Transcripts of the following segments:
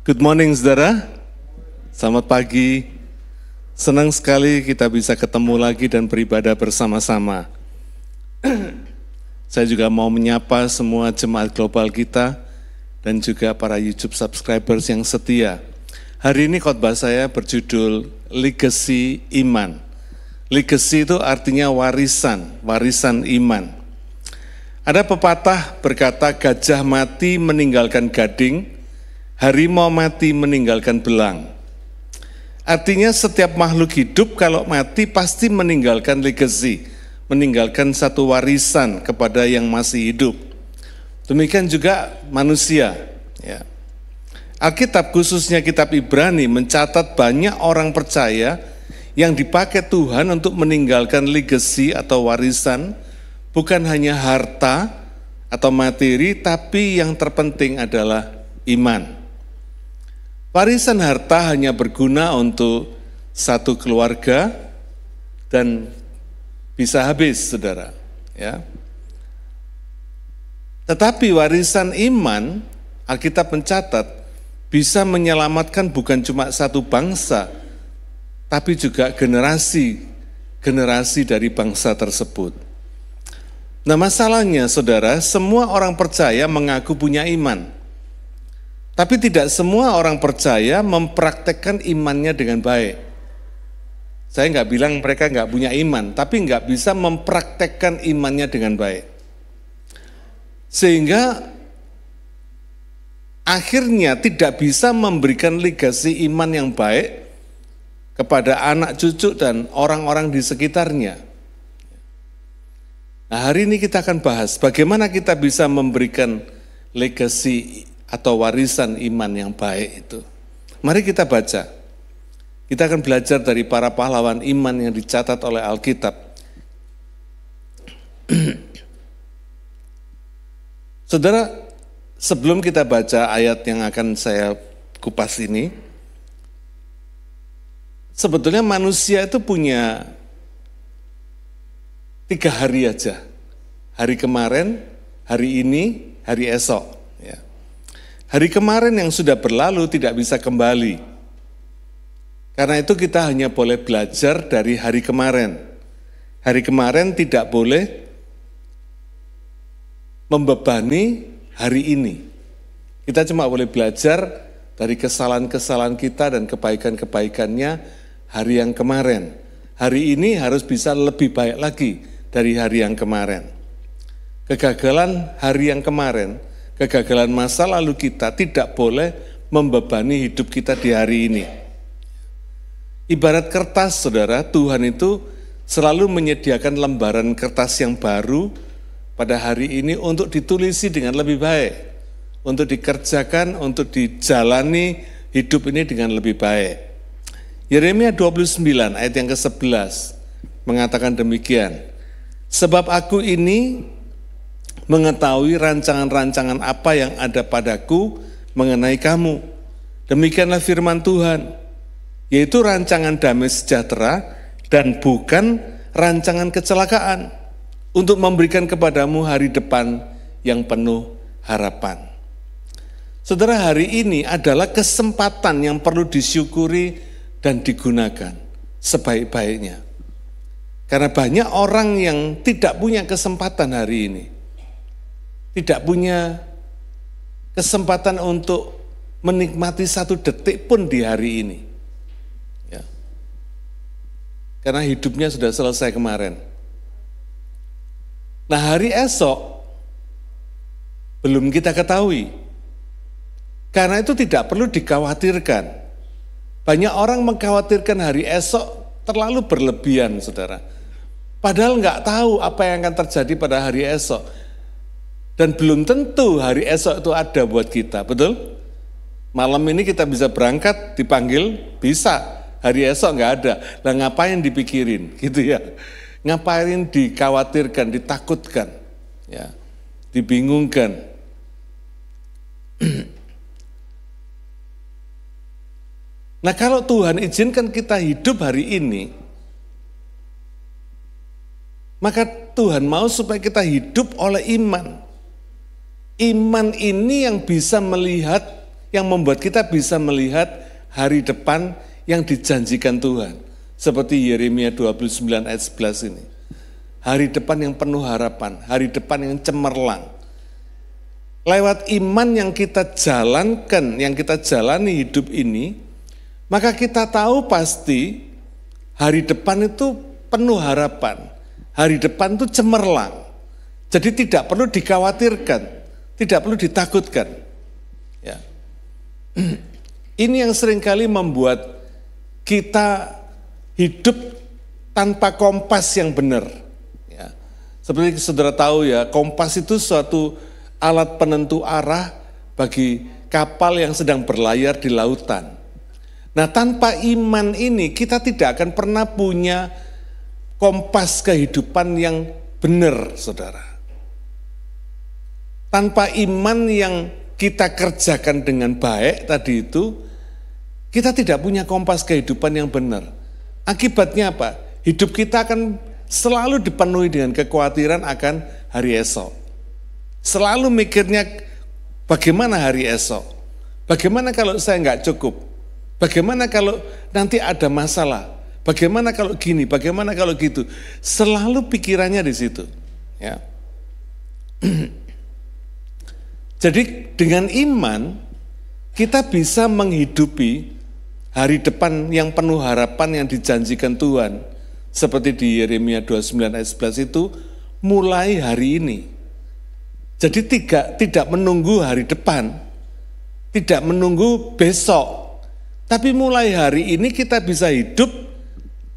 Good morning saudara, selamat pagi. Senang sekali kita bisa ketemu lagi dan beribadah bersama-sama. Saya juga mau menyapa semua jemaat global kita dan juga para YouTube subscribers yang setia. Hari ini khotbah saya berjudul Legacy Iman. Legacy itu artinya warisan, warisan iman. Ada pepatah berkata gajah mati meninggalkan gading, harimau mati meninggalkan belang. Artinya setiap makhluk hidup kalau mati pasti meninggalkan legacy, meninggalkan satu warisan kepada yang masih hidup. Demikian juga manusia. Ya. Alkitab khususnya kitab Ibrani mencatat banyak orang percaya yang dipakai Tuhan untuk meninggalkan legacy atau warisan, bukan hanya harta atau materi, tapi yang terpenting adalah iman. Warisan harta hanya berguna untuk satu keluarga dan bisa habis, saudara. Ya. Tetapi warisan iman, Alkitab mencatat, bisa menyelamatkan bukan cuma satu bangsa, tapi juga generasi dari bangsa tersebut. Nah masalahnya, saudara, semua orang percaya mengaku punya iman. Tapi tidak semua orang percaya mempraktekkan imannya dengan baik. Saya nggak bilang mereka nggak punya iman, tapi nggak bisa mempraktekkan imannya dengan baik. Sehingga akhirnya tidak bisa memberikan legasi iman yang baik kepada anak cucu dan orang-orang di sekitarnya. Nah hari ini kita akan bahas bagaimana kita bisa memberikan legasi atau warisan iman yang baik itu. Mari kita baca. Kita akan belajar dari para pahlawan iman yang dicatat oleh Alkitab. Saudara, sebelum kita baca ayat yang akan saya kupas ini, sebetulnya manusia itu punya 3 hari aja. Hari kemarin, hari ini, hari esok. Hari kemarin yang sudah berlalu tidak bisa kembali. Karena itu kita hanya boleh belajar dari hari kemarin. Hari kemarin tidak boleh membebani hari ini. Kita cuma boleh belajar dari kesalahan-kesalahan kita dan kebaikan-kebaikannya hari yang kemarin. Hari ini harus bisa lebih baik lagi dari hari yang kemarin. Kegagalan hari yang kemarin, kegagalan masa lalu kita tidak boleh membebani hidup kita di hari ini. Ibarat kertas, saudara, Tuhan itu selalu menyediakan lembaran kertas yang baru pada hari ini untuk ditulisi dengan lebih baik, untuk dikerjakan, untuk dijalani hidup ini dengan lebih baik. Yeremia 29 ayat yang ke-11 mengatakan demikian, sebab aku ini mengetahui rancangan-rancangan apa yang ada padaku mengenai kamu. Demikianlah firman Tuhan, yaitu rancangan damai sejahtera dan bukan rancangan kecelakaan, untuk memberikan kepadamu hari depan yang penuh harapan. Saudara, hari ini adalah kesempatan yang perlu disyukuri dan digunakan sebaik-baiknya. Karena banyak orang yang tidak punya kesempatan hari ini. Tidak punya kesempatan untuk menikmati satu detik pun di hari ini. Ya. Karena hidupnya sudah selesai kemarin. Nah hari esok belum kita ketahui. Karena itu tidak perlu dikhawatirkan. Banyak orang mengkhawatirkan hari esok terlalu berlebihan, saudara. Padahal nggak tahu apa yang akan terjadi pada hari esok. Dan belum tentu hari esok itu ada buat kita, betul? Malam ini kita bisa berangkat, dipanggil, bisa. Hari esok nggak ada. Lah ngapain dipikirin, gitu ya? Ngapain dikhawatirkan, ditakutkan, ya, dibingungkan. Nah kalau Tuhan izinkan kita hidup hari ini, maka Tuhan mau supaya kita hidup oleh iman. Iman ini yang bisa melihat yang membuat kita bisa melihat hari depan yang dijanjikan Tuhan. Seperti Yeremia 29 ayat 11 ini. Hari depan yang penuh harapan, hari depan yang cemerlang. Lewat iman yang kita jalankan, yang kita jalani hidup ini, maka kita tahu pasti hari depan itu penuh harapan. Hari depan itu cemerlang. Jadi tidak perlu dikhawatirkan, tidak perlu ditakutkan. Ya. Ini yang seringkali membuat kita hidup tanpa kompas yang benar. Ya. Seperti saudara tahu ya, kompas itu suatu alat penentu arah bagi kapal yang sedang berlayar di lautan. Nah, tanpa iman ini kita tidak akan pernah punya kompas kehidupan yang benar, saudara. Tanpa iman yang kita kerjakan dengan baik tadi itu, kita tidak punya kompas kehidupan yang benar. Akibatnya apa? Hidup kita akan selalu dipenuhi dengan kekhawatiran akan hari esok. Selalu mikirnya bagaimana hari esok, bagaimana kalau saya nggak cukup, bagaimana kalau nanti ada masalah, bagaimana kalau gini, bagaimana kalau gitu. Selalu pikirannya di situ. Ya. Jadi dengan iman kita bisa menghidupi hari depan yang penuh harapan yang dijanjikan Tuhan. Seperti di Yeremia 29 ayat 11 itu mulai hari ini. Jadi tidak menunggu hari depan, tidak menunggu besok, tapi mulai hari ini kita bisa hidup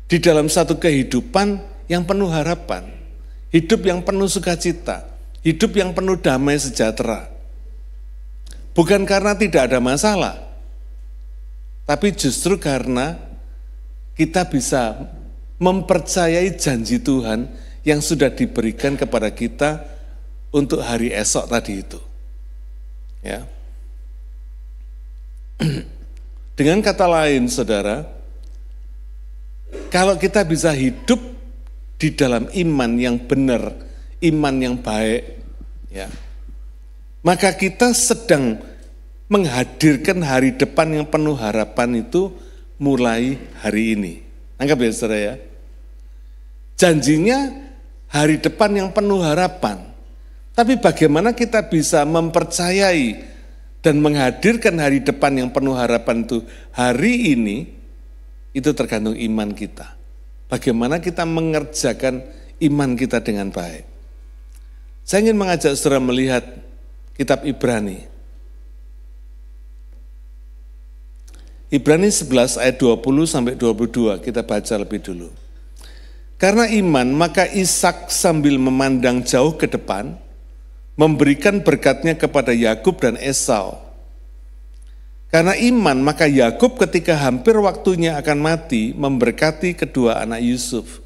di dalam satu kehidupan yang penuh harapan, hidup yang penuh sukacita, hidup yang penuh damai sejahtera. Bukan karena tidak ada masalah, tapi justru karena kita bisa mempercayai janji Tuhan yang sudah diberikan kepada kita untuk hari esok tadi itu. Ya. Dengan kata lain, saudara, kalau kita bisa hidup di dalam iman yang benar, iman yang baik, ya, maka kita sedang menghadirkan hari depan yang penuh harapan itu mulai hari ini. Anggap ya, saudara ya. Janjinya hari depan yang penuh harapan. Tapi bagaimana kita bisa mempercayai dan menghadirkan hari depan yang penuh harapan itu hari ini, itu tergantung iman kita. Bagaimana kita mengerjakan iman kita dengan baik. Saya ingin mengajak saudara melihat kitab Ibrani. Ibrani 11 ayat 20-22, kita baca lebih dulu. Karena iman, maka Ishak sambil memandang jauh ke depan, memberikan berkatnya kepada Yakub dan Esau. Karena iman, maka Yakub ketika hampir waktunya akan mati, memberkati kedua anak Yusuf.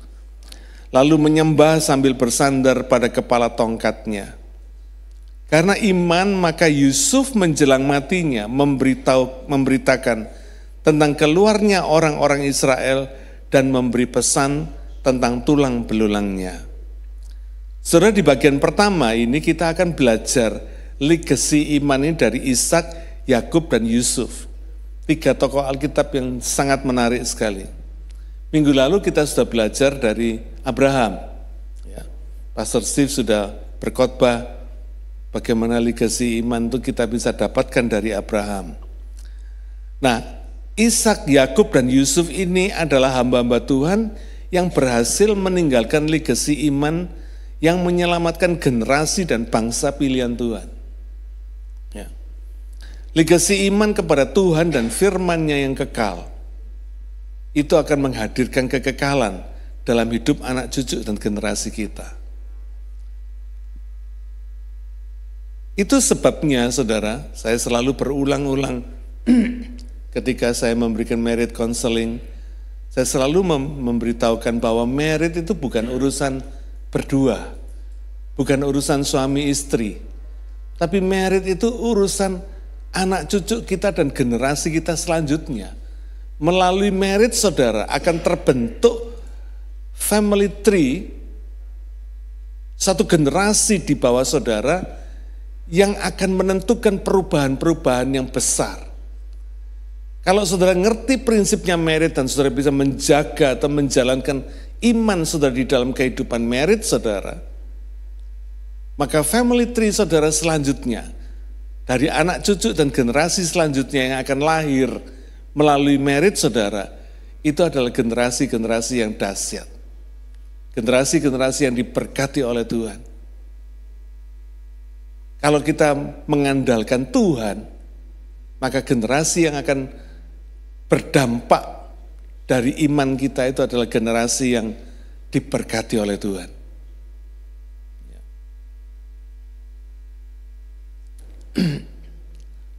Lalu menyembah sambil bersandar pada kepala tongkatnya. Karena iman, maka Yusuf menjelang matinya memberitakan tentang keluarnya orang-orang Israel dan memberi pesan tentang tulang belulangnya. Saudara, di bagian pertama ini kita akan belajar legacy iman ini dari Ishak, Yakub, dan Yusuf. 3 tokoh Alkitab yang sangat menarik sekali. Minggu lalu kita sudah belajar dari Abraham. Ya, Pastor Steve sudah berkhotbah bagaimana legacy iman itu kita bisa dapatkan dari Abraham. Nah, Ishak, Yakub, dan Yusuf ini adalah hamba-hamba Tuhan yang berhasil meninggalkan legacy iman yang menyelamatkan generasi dan bangsa pilihan Tuhan. Ya. Legasi iman kepada Tuhan dan firman-Nya yang kekal, itu akan menghadirkan kekekalan dalam hidup anak cucu dan generasi kita. Itu sebabnya, saudara, saya selalu berulang-ulang ketika saya memberikan marriage counseling, saya selalu memberitahukan bahwa marriage itu bukan urusan berdua, bukan urusan suami istri, tapi marriage itu urusan anak cucu kita dan generasi kita selanjutnya. Melalui marriage, saudara, akan terbentuk family tree, satu generasi di bawah saudara yang akan menentukan perubahan-perubahan yang besar. Kalau saudara ngerti prinsipnya merit dan saudara bisa menjaga atau menjalankan iman saudara di dalam kehidupan merit saudara, maka family tree saudara selanjutnya, dari anak cucu dan generasi selanjutnya yang akan lahir melalui merit saudara, itu adalah generasi-generasi yang dahsyat. Generasi-generasi yang diberkati oleh Tuhan. Kalau kita mengandalkan Tuhan, maka generasi yang akan berdampak dari iman kita itu adalah generasi yang diberkati oleh Tuhan.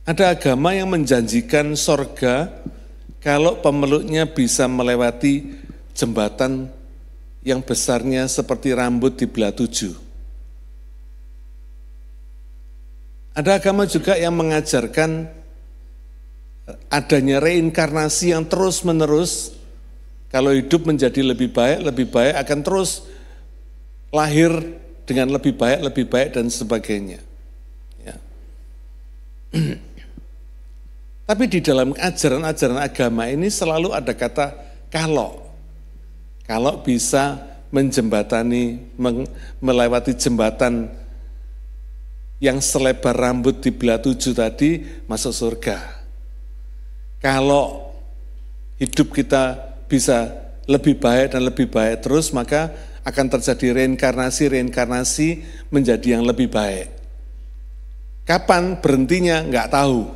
Ada agama yang menjanjikan sorga kalau pemeluknya bisa melewati jembatan yang besarnya seperti rambut di belah 7. Ada agama juga yang mengajarkan adanya reinkarnasi yang terus-menerus. Kalau hidup menjadi lebih baik akan terus lahir dengan lebih baik dan sebagainya. Ya. Tapi di dalam ajaran-ajaran agama ini selalu ada kata kalau. Kalau bisa menjembatani, melewati jembatan yang selebar rambut di belah 7 tadi, masuk surga. Kalau hidup kita bisa lebih baik dan lebih baik terus, maka akan terjadi reinkarnasi menjadi yang lebih baik. Kapan berhentinya? Enggak tahu.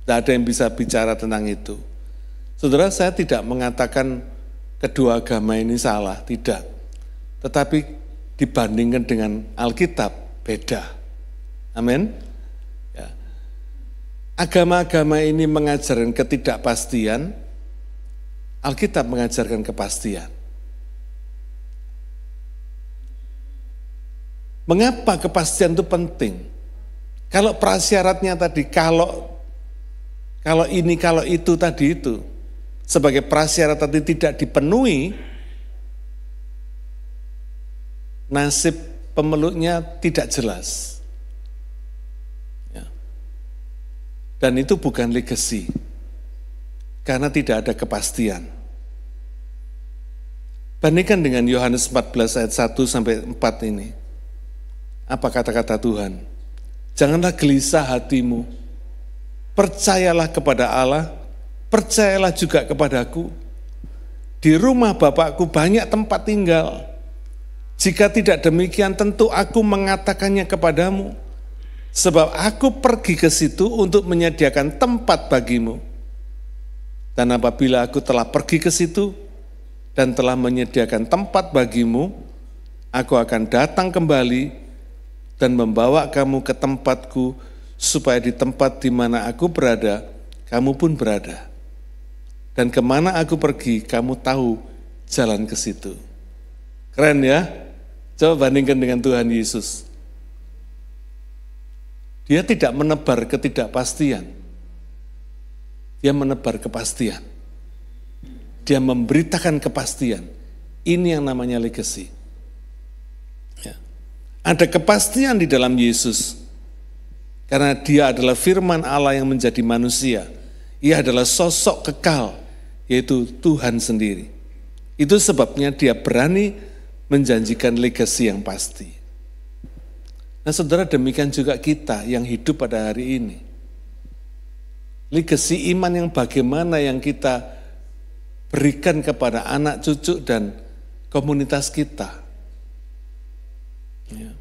Tidak ada yang bisa bicara tentang itu. Saudara, saya tidak mengatakan kedua agama ini salah, tidak. Tetapi dibandingkan dengan Alkitab, beda. Amin. Ya. Agama-agama ini mengajarkan ketidakpastian, Alkitab mengajarkan kepastian. Mengapa kepastian itu penting? Kalau prasyaratnya tadi, kalau ini, kalau itu tadi itu, sebagai prasyarat tadi tidak dipenuhi, nasib pemeluknya tidak jelas. Ya. Dan itu bukan legacy, karena tidak ada kepastian. Bandingkan dengan Yohanes 14 ayat 1 sampai 4 ini. Apa kata-kata Tuhan? Janganlah gelisah hatimu, percayalah kepada Allah, percayalah juga kepadaku. Di rumah Bapakku banyak tempat tinggal. Jika tidak demikian tentu aku mengatakannya kepadamu. Sebab aku pergi ke situ untuk menyediakan tempat bagimu. Dan apabila aku telah pergi ke situ dan telah menyediakan tempat bagimu, aku akan datang kembali dan membawa kamu ke tempatku, supaya di tempat di mana aku berada, kamu pun berada. Dan kemana aku pergi, kamu tahu jalan ke situ. Keren ya? Coba bandingkan dengan Tuhan Yesus. Dia tidak menebar ketidakpastian. Dia menebar kepastian. Dia memberitakan kepastian. Ini yang namanya legacy. Ya. Ada kepastian di dalam Yesus. Karena dia adalah firman Allah yang menjadi manusia. Ia adalah sosok kekal, yaitu Tuhan sendiri. Itu sebabnya dia berani menjanjikan legasi yang pasti. Nah saudara, demikian juga kita yang hidup pada hari ini. Legasi iman yang bagaimana yang kita berikan kepada anak cucu dan komunitas kita. Ya.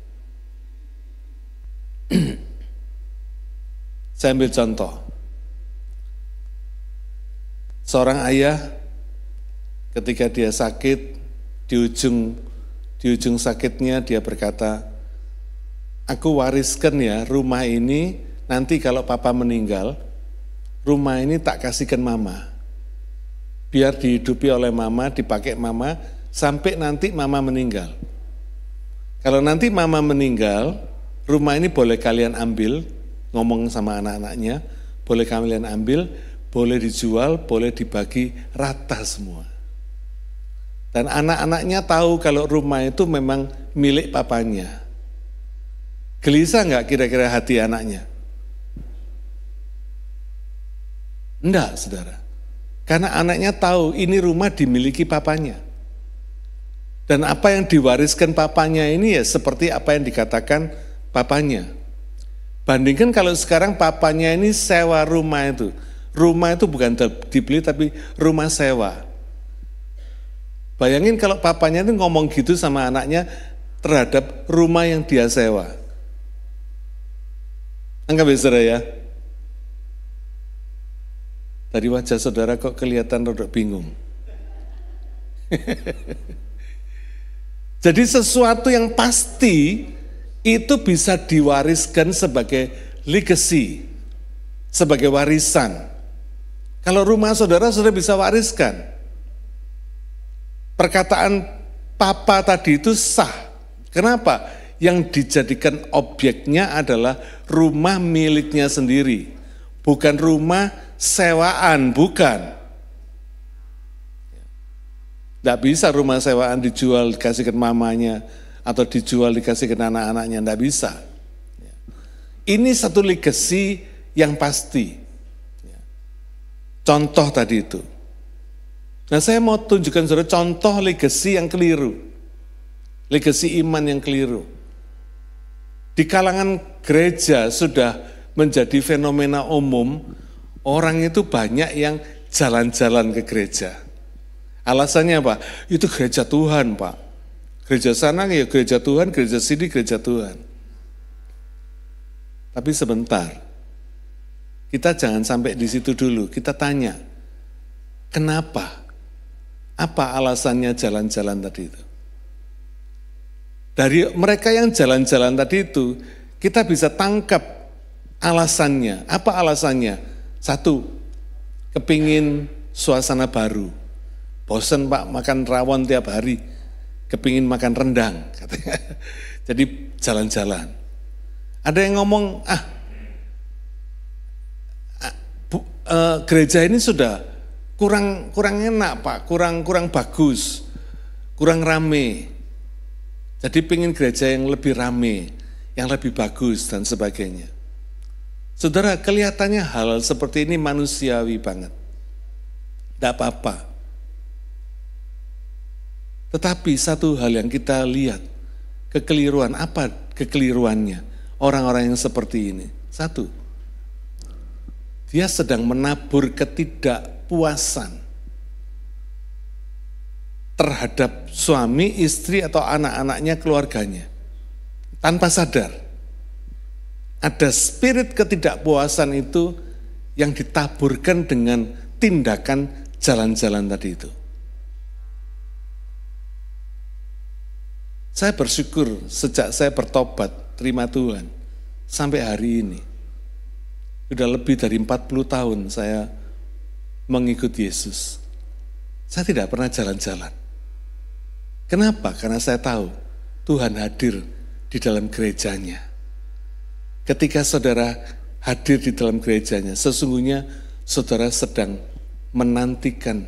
Saya ambil contoh. Seorang ayah ketika dia sakit, di ujung sakitnya dia berkata, aku wariskan ya rumah ini, nanti kalau papa meninggal, rumah ini tak kasihkan mama. Biar dihidupi oleh mama, dipakai mama, sampai nanti mama meninggal. Kalau nanti mama meninggal, rumah ini boleh kalian ambil, ngomong sama anak-anaknya, boleh kalian ambil, boleh dijual, boleh dibagi rata semua. Dan anak-anaknya tahu kalau rumah itu memang milik papanya. Gelisah nggak kira-kira hati anaknya? Enggak, saudara. Karena anaknya tahu ini rumah dimiliki papanya. Dan apa yang diwariskan papanya ini ya seperti apa yang dikatakan papanya. Bandingkan kalau sekarang papanya ini sewa rumah itu. Rumah itu bukan dibeli tapi rumah sewa. Bayangin kalau papanya itu ngomong gitu sama anaknya terhadap rumah yang dia sewa. Anggap ya saudara ya. Dari wajah saudara kok kelihatan rodok bingung. Jadi sesuatu yang pasti itu bisa diwariskan sebagai legacy, sebagai warisan. Kalau rumah saudara sudah bisa wariskan. Perkataan papa tadi itu sah. Kenapa? Yang dijadikan objeknya adalah rumah miliknya sendiri. Bukan rumah sewaan, bukan. Tidak bisa rumah sewaan dijual dikasihkan mamanya atau dijual dikasihkan anak-anaknya, tidak bisa. Ini satu legacy yang pasti. Contoh tadi itu. Nah saya mau tunjukkan saudara contoh legacy yang keliru. Legacy iman yang keliru. Di kalangan gereja sudah menjadi fenomena umum, orang itu banyak yang jalan-jalan ke gereja. Alasannya apa? Itu gereja Tuhan, Pak. Gereja sana ya gereja Tuhan, gereja sini gereja Tuhan. Tapi sebentar, kita jangan sampai di situ dulu. Kita tanya, kenapa? Apa alasannya jalan-jalan tadi itu? Dari mereka yang jalan-jalan tadi itu, kita bisa tangkap alasannya. Apa alasannya? Satu, kepingin suasana baru. Bosen Pak makan rawon tiap hari, kepingin makan rendang katanya. Jadi jalan-jalan. Ada yang ngomong, gereja ini sudah kurang enak Pak, kurang bagus, kurang rame. Jadi pingin gereja yang lebih rame, yang lebih bagus dan sebagainya. Saudara, kelihatannya hal seperti ini manusiawi banget. Tidak apa-apa. Tetapi satu hal yang kita lihat, kekeliruan, apa kekeliruannya orang-orang yang seperti ini? Satu, dia sedang menabur ketidakpuasan terhadap suami, istri, atau anak-anaknya, keluarganya. Tanpa sadar, ada spirit ketidakpuasan itu yang ditaburkan dengan tindakan jalan-jalan tadi itu. Saya bersyukur sejak saya bertobat, terima Tuhan, sampai hari ini. Sudah lebih dari 40 tahun saya mengikuti Yesus. Saya tidak pernah jalan-jalan. Kenapa? Karena saya tahu Tuhan hadir di dalam gerejanya. Ketika saudara hadir di dalam gerejanya, sesungguhnya saudara sedang menantikan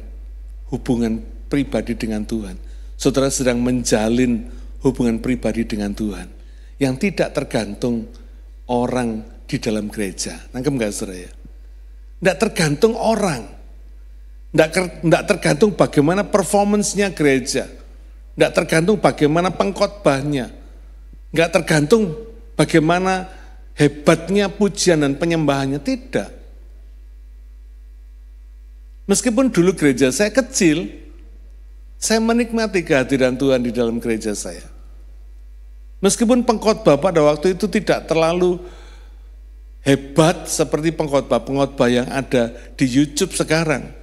hubungan pribadi dengan Tuhan. Saudara sedang menjalin hubungan pribadi dengan Tuhan yang tidak tergantung orang di dalam gereja. Nangkep nggak saudara ya? Tidak tergantung orang, tidak tergantung bagaimana performance-nya gereja, tidak tergantung bagaimana pengkhotbahnya, nggak tergantung bagaimana hebatnya pujian dan penyembahannya, tidak. Meskipun dulu gereja saya kecil, saya menikmati kehadiran Tuhan di dalam gereja saya. Meskipun pengkhotbah pada waktu itu tidak terlalu hebat seperti pengkhotbah yang ada di YouTube sekarang.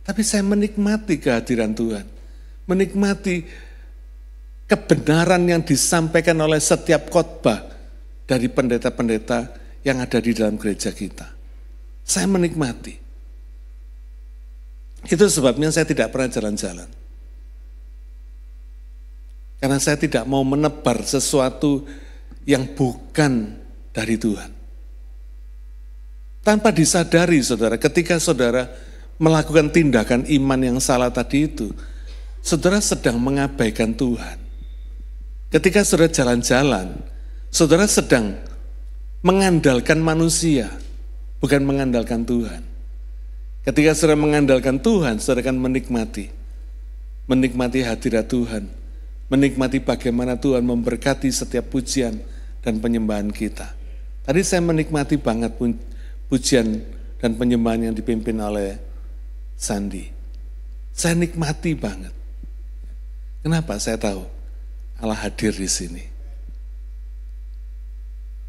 Tapi saya menikmati kehadiran Tuhan. Menikmati kebenaran yang disampaikan oleh setiap khotbah dari pendeta-pendeta yang ada di dalam gereja kita. Saya menikmati. Itu sebabnya saya tidak pernah jalan-jalan. Karena saya tidak mau menebar sesuatu yang bukan dari Tuhan. Tanpa disadari saudara, ketika saudara melakukan tindakan iman yang salah tadi itu, saudara sedang mengabaikan Tuhan. Ketika saudara jalan-jalan, saudara sedang mengandalkan manusia, bukan mengandalkan Tuhan. Ketika saudara mengandalkan Tuhan, saudara akan menikmati hadirat Tuhan, menikmati bagaimana Tuhan memberkati setiap pujian dan penyembahan kita. Tadi saya menikmati banget pujian dan penyembahan yang dipimpin oleh Sandi. Saya nikmati banget. Kenapa? Saya tahu Allah hadir di sini.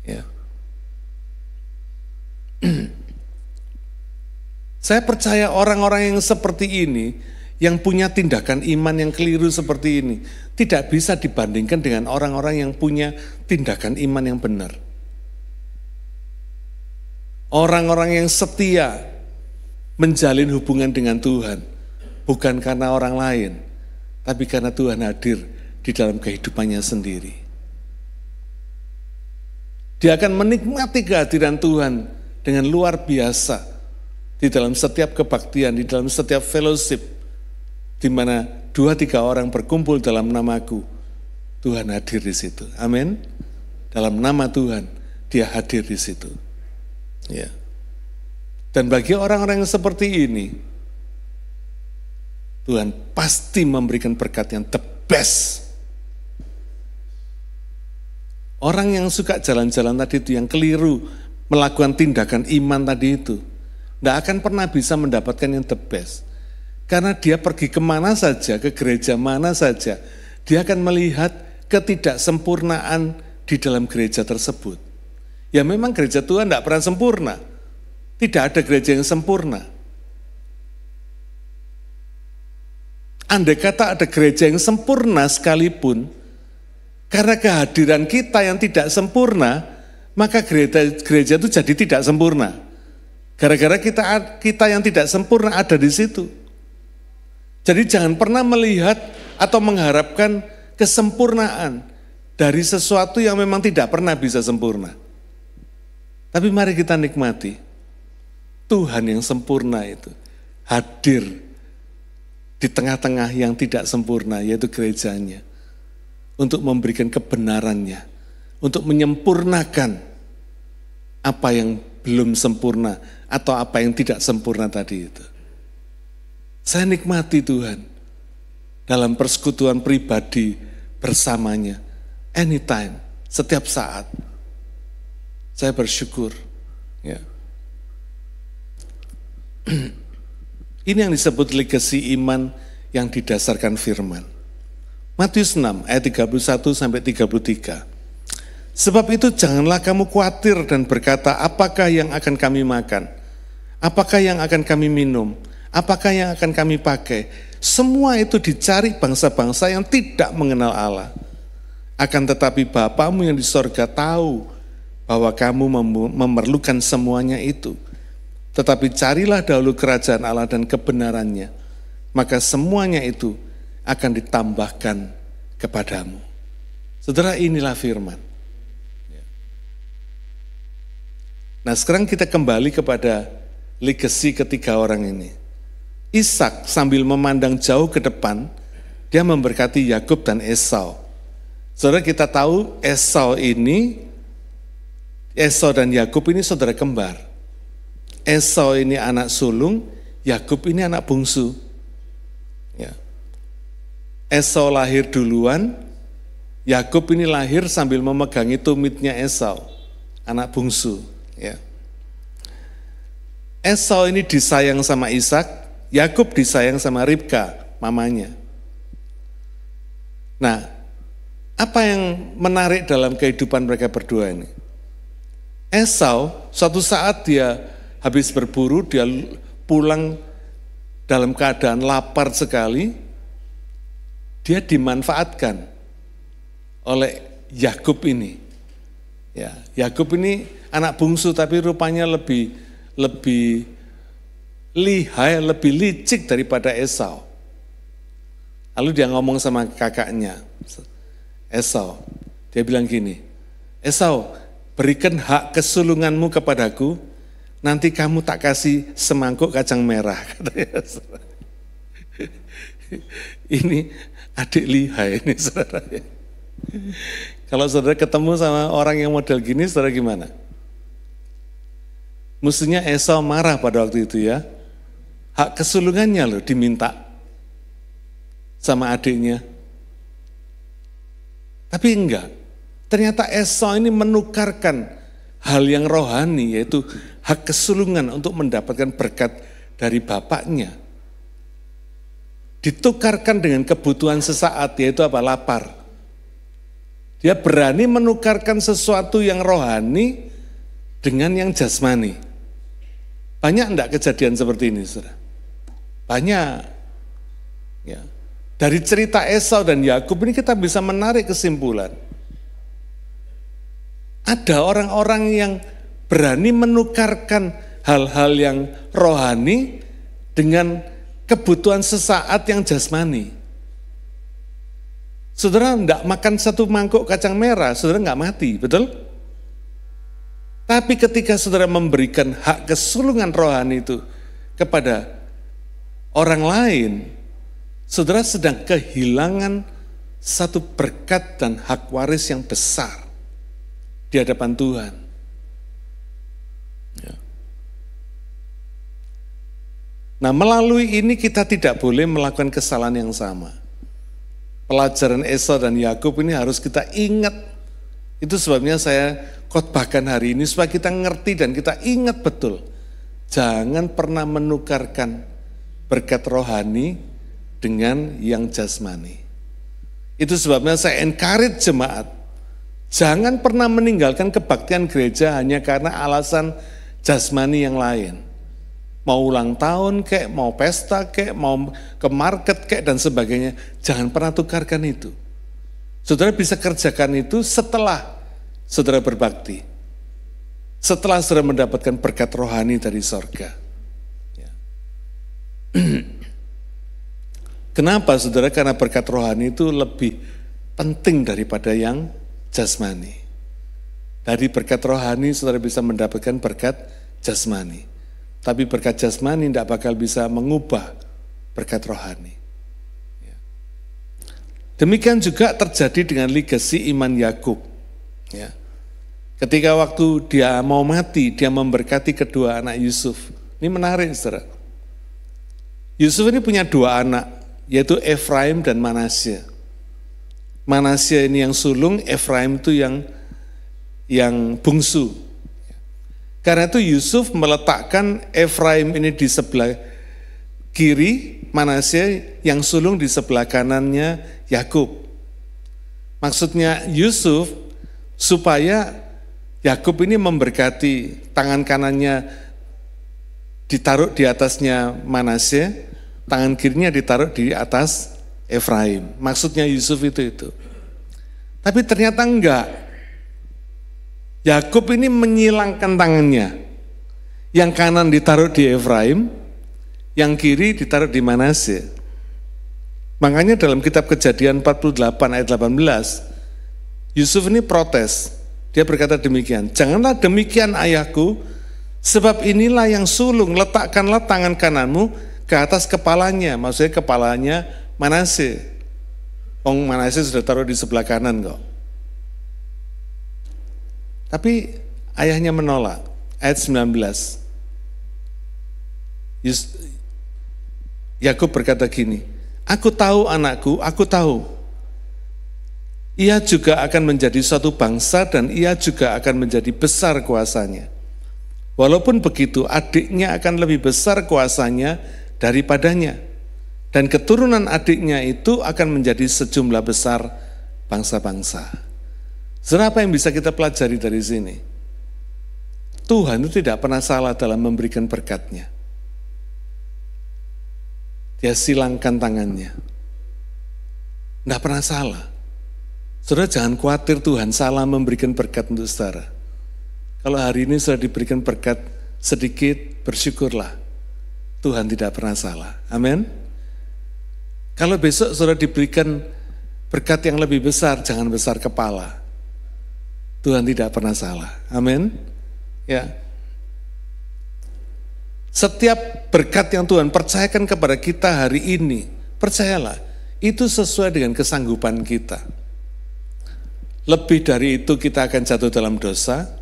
Ya. Saya percaya orang-orang yang seperti ini, yang punya tindakan iman yang keliru seperti ini, tidak bisa dibandingkan dengan orang-orang yang punya tindakan iman yang benar. Orang-orang yang setia menjalin hubungan dengan Tuhan, bukan karena orang lain, tapi karena Tuhan hadir di dalam kehidupannya sendiri. Dia akan menikmati kehadiran Tuhan dengan luar biasa di dalam setiap kebaktian, di dalam setiap fellowship, di mana 2-3 orang berkumpul dalam namaku, Tuhan hadir di situ. Amin. Dalam nama Tuhan, Dia hadir di situ. Ya. Dan bagi orang-orang yang seperti ini, Tuhan pasti memberikan berkat yang the best. Orang yang suka jalan-jalan tadi itu, yang keliru, melakukan tindakan iman tadi itu, tidak akan pernah bisa mendapatkan yang the best. Karena dia pergi kemana saja, ke gereja mana saja, dia akan melihat ketidaksempurnaan di dalam gereja tersebut. Ya memang gereja Tuhan tidak pernah sempurna. Tidak ada gereja yang sempurna. Andai kata ada gereja yang sempurna sekalipun, karena kehadiran kita yang tidak sempurna, maka gereja itu jadi tidak sempurna. Gara-gara kita yang tidak sempurna ada di situ. Jadi jangan pernah melihat atau mengharapkan kesempurnaan dari sesuatu yang memang tidak pernah bisa sempurna. Tapi mari kita nikmati Tuhan yang sempurna itu hadir di tengah-tengah yang tidak sempurna, yaitu gerejanya, untuk memberikan kebenarannya, untuk menyempurnakan apa yang belum sempurna atau apa yang tidak sempurna tadi itu. Saya nikmati Tuhan dalam persekutuan pribadi bersamanya, anytime, setiap saat. Saya bersyukur. Ya. Ini yang disebut legasi iman yang didasarkan firman. Matius 6 ayat 31 sampai 33. Sebab itu janganlah kamu khawatir dan berkata, apakah yang akan kami makan? Apakah yang akan kami minum? Apakah yang akan kami pakai? Semua itu dicari bangsa-bangsa yang tidak mengenal Allah. Akan tetapi Bapamu yang di sorga tahu bahwa kamu memerlukan semuanya itu. Tetapi carilah dahulu kerajaan Allah dan kebenarannya, maka semuanya itu akan ditambahkan kepadamu. Saudara, inilah firman. Nah, sekarang kita kembali kepada legasi ketiga orang ini. Ishak sambil memandang jauh ke depan, dia memberkati Yakub dan Esau. Saudara, kita tahu Esau dan Yakub ini saudara kembar. Esau ini anak sulung, Yakub ini anak bungsu. Ya. Esau lahir duluan, Yakub ini lahir sambil memegangi tumitnya Esau, anak bungsu. Ya. Esau ini disayang sama Ishak, Yakub disayang sama Ribka, mamanya. Nah, apa yang menarik dalam kehidupan mereka berdua ini? Esau, suatu saat dia habis berburu, dia pulang dalam keadaan lapar sekali, dia dimanfaatkan oleh Yakub ini. Ya, Yakub ini anak bungsu tapi rupanya lebih lihai, lebih licik daripada Esau. Lalu dia ngomong sama kakaknya, Esau, dia bilang gini, Esau, berikan hak kesulunganmu kepadaku, nanti kamu tak kasih semangkuk kacang merah. Ini adik lihai ini, saudara. Kalau saudara ketemu sama orang yang model gini, saudara gimana? Mestinya Esau marah pada waktu itu ya. Hak kesulungannya loh diminta sama adiknya. Tapi enggak. Ternyata Esau ini menukarkan hal yang rohani, yaitu hak kesulungan untuk mendapatkan berkat dari bapaknya. Ditukarkan dengan kebutuhan sesaat, yaitu apa? Lapar. Dia berani menukarkan sesuatu yang rohani dengan yang jasmani. Banyak enggak kejadian seperti ini, saudara? Banyak. Ya. Dari cerita Esau dan Yakub ini kita bisa menarik kesimpulan. Ada orang-orang yang berani menukarkan hal-hal yang rohani dengan kebutuhan sesaat yang jasmani. Saudara enggak makan satu mangkuk kacang merah, saudara enggak mati, betul? Tapi ketika saudara memberikan hak kesulungan rohani itu kepada orang lain, saudara sedang kehilangan satu berkat dan hak waris yang besar di hadapan Tuhan. Ya. Nah, melalui ini kita tidak boleh melakukan kesalahan yang sama. Pelajaran Esau dan Yakub ini harus kita ingat. Itu sebabnya saya khotbahkan hari ini supaya kita ngerti dan kita ingat betul. Jangan pernah menukarkan berkat rohani dengan yang jasmani. Itu sebabnya saya encourage jemaat. Jangan pernah meninggalkan kebaktian gereja hanya karena alasan jasmani yang lain. Mau ulang tahun kek, mau pesta kek, mau ke market kek dan sebagainya. Jangan pernah tukarkan itu. Saudara bisa kerjakan itu setelah saudara berbakti. Setelah saudara mendapatkan berkat rohani dari sorga. Ya. Kenapa saudara? Karena berkat rohani itu lebih penting daripada yang jasmani. Dari berkat rohani saudara bisa mendapatkan berkat jasmani. Tapi berkat jasmani tidak bakal bisa mengubah berkat rohani. Demikian juga terjadi dengan legasi iman Yakub. Ya. Ketika waktu dia mau mati, dia memberkati kedua anak Yusuf. Ini menarik, saudara. Yusuf ini punya dua anak, yaitu Efraim dan Manasye. Manasye ini yang sulung, Efraim itu yang bungsu. Karena itu Yusuf meletakkan Efraim ini di sebelah kiri, Manasye yang sulung di sebelah kanannya Yakub. Maksudnya Yusuf supaya Yakub ini memberkati, tangan kanannya ditaruh di atasnya Manasye, tangan kirinya ditaruh di atas Efraim. Maksudnya Yusuf itu. Tapi ternyata enggak. Yakub ini menyilangkan tangannya. Yang kanan ditaruh di Efraim, yang kiri ditaruh di Manasye. Makanya dalam kitab Kejadian 48 ayat 18, Yusuf ini protes. Dia berkata demikian, "Janganlah demikian ayahku, sebab inilah yang sulung, letakkanlah tangan kananmu ke atas kepalanya." Maksudnya kepalanya Manasye. Manasye sudah taruh di sebelah kanan kok. Tapi ayahnya menolak. Ayat 19. Yakub berkata gini, "Aku tahu anakku, aku tahu. Ia juga akan menjadi suatu bangsa dan ia juga akan menjadi besar kuasanya. Walaupun begitu, adiknya akan lebih besar kuasanya daripadanya. Dan keturunan adiknya itu akan menjadi sejumlah besar bangsa-bangsa." Saudara, apa yang bisa kita pelajari dari sini? Tuhan itu tidak pernah salah dalam memberikan berkat-Nya. Dia silangkan tangannya. Tidak pernah salah. Saudara jangan khawatir Tuhan salah memberikan berkat untuk saudara. Kalau hari ini sudah diberikan berkat sedikit, bersyukurlah. Tuhan tidak pernah salah. Amin. Kalau besok saudara diberikan berkat yang lebih besar, jangan besar kepala. Tuhan tidak pernah salah. Amin. Ya. Setiap berkat yang Tuhan percayakan kepada kita hari ini, percayalah, itu sesuai dengan kesanggupan kita. Lebih dari itu kita akan jatuh dalam dosa,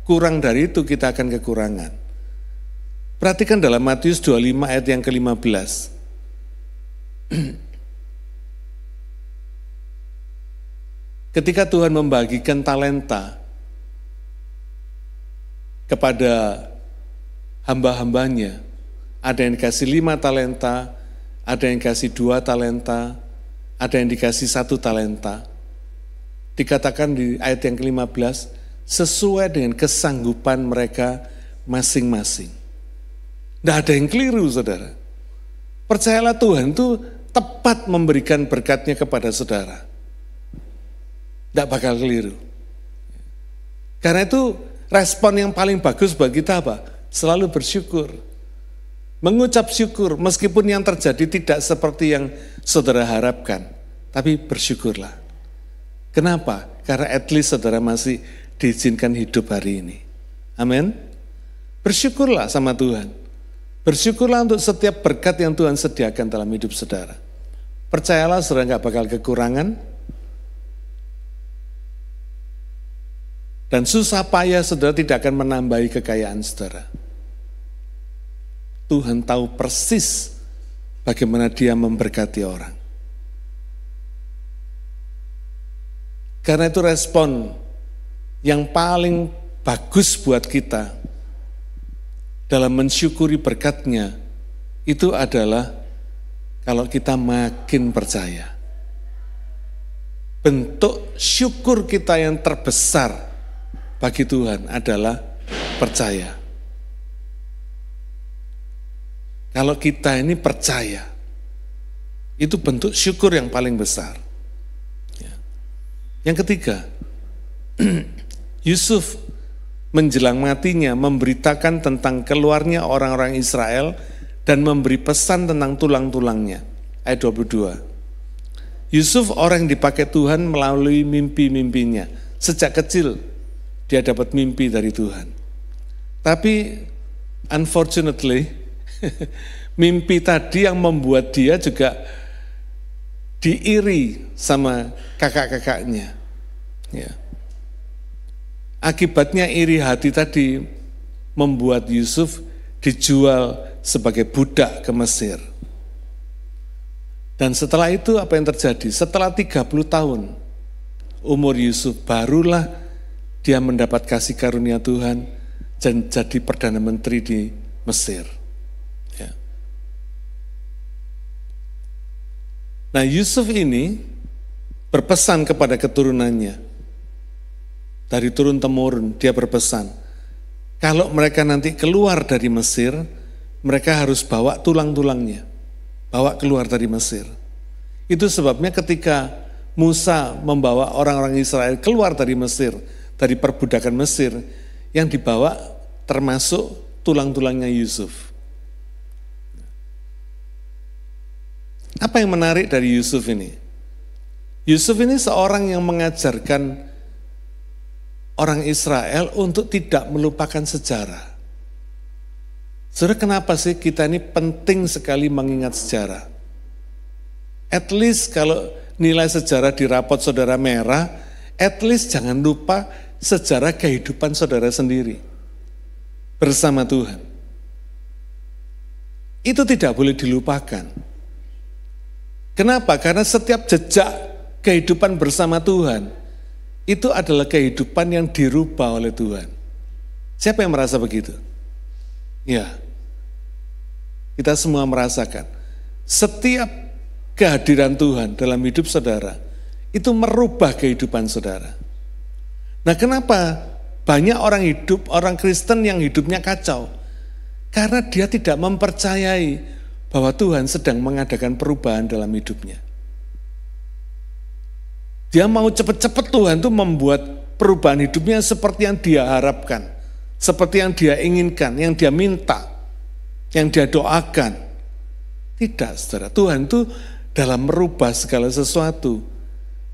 kurang dari itu kita akan kekurangan. Perhatikan dalam Matius 25 ayat yang ke-15. Ketika Tuhan membagikan talenta kepada hamba-hambanya, ada yang dikasih 5 talenta, ada yang dikasih 2 talenta, ada yang dikasih 1 talenta. Dikatakan di ayat yang ke-15, sesuai dengan kesanggupan mereka masing-masing. Tidak ada yang keliru, saudara. Percayalah Tuhan itu tepat memberikan berkatnya kepada saudara. Tidak bakal keliru. Karena itu respon yang paling bagus bagi kita apa? Selalu bersyukur. Mengucap syukur meskipun yang terjadi tidak seperti yang saudara harapkan. Tapi bersyukurlah. Kenapa? Karena at least saudara masih diizinkan hidup hari ini. Amin. Bersyukurlah sama Tuhan. Bersyukurlah untuk setiap berkat yang Tuhan sediakan dalam hidup saudara. Percayalah saudara nggak bakal kekurangan. Dan susah payah saudara tidak akan menambahi kekayaan saudara. Tuhan tahu persis bagaimana Dia memberkati orang. Karena itu respon yang paling bagus buat kita dalam mensyukuri berkat-Nya itu adalah kalau kita makin percaya. Bentuk syukur kita yang terbesar bagi Tuhan adalah percaya. Kalau kita ini percaya, itu bentuk syukur yang paling besar. Yang ketiga, Yusuf menjelang matinya memberitakan tentang keluarnya orang-orang Israel dan memberi pesan tentang tulang-tulangnya. Ayat 22. Yusuf orang yang dipakai Tuhan melalui mimpi-mimpinya. Sejak kecil dia dapat mimpi dari Tuhan. Tapi unfortunately, mimpi tadi yang membuat dia juga diiri sama kakak-kakaknya. Ya. Akibatnya iri hati tadi membuat Yusuf dijual sebagai budak ke Mesir. Dan setelah itu apa yang terjadi? Setelah 30 tahun umur Yusuf barulah dia mendapat kasih karunia Tuhan dan jadi Perdana Menteri di Mesir. Ya. Nah Yusuf ini berpesan kepada keturunannya. Dari turun-temurun dia berpesan. Kalau mereka nanti keluar dari Mesir, mereka harus bawa tulang-tulangnya. Bawa keluar dari Mesir. Itu sebabnya ketika Musa membawa orang-orang Israel keluar dari Mesir, dari perbudakan Mesir, yang dibawa termasuk tulang-tulangnya Yusuf. Apa yang menarik dari Yusuf ini? Yusuf ini seorang yang mengajarkan orang Israel untuk tidak melupakan sejarah. Saudara, kenapa sih kita ini penting sekali mengingat sejarah? At least kalau nilai sejarah di rapot saudara merah, at least jangan lupa sejarah kehidupan saudara sendiri bersama Tuhan. Itu tidak boleh dilupakan. Kenapa? Karena setiap jejak kehidupan bersama Tuhan itu adalah kehidupan yang dirubah oleh Tuhan. Siapa yang merasa begitu? Ya, kita semua merasakan. Setiap kehadiran Tuhan dalam hidup saudara, itu merubah kehidupan saudara. Nah kenapa banyak orang Kristen yang hidupnya kacau? Karena dia tidak mempercayai bahwa Tuhan sedang mengadakan perubahan dalam hidupnya. Dia mau cepat-cepat Tuhan itu membuat perubahan hidupnya seperti yang dia harapkan, seperti yang dia inginkan, yang dia minta, yang dia doakan. Tidak, saudara. Tuhan itu dalam merubah segala sesuatu,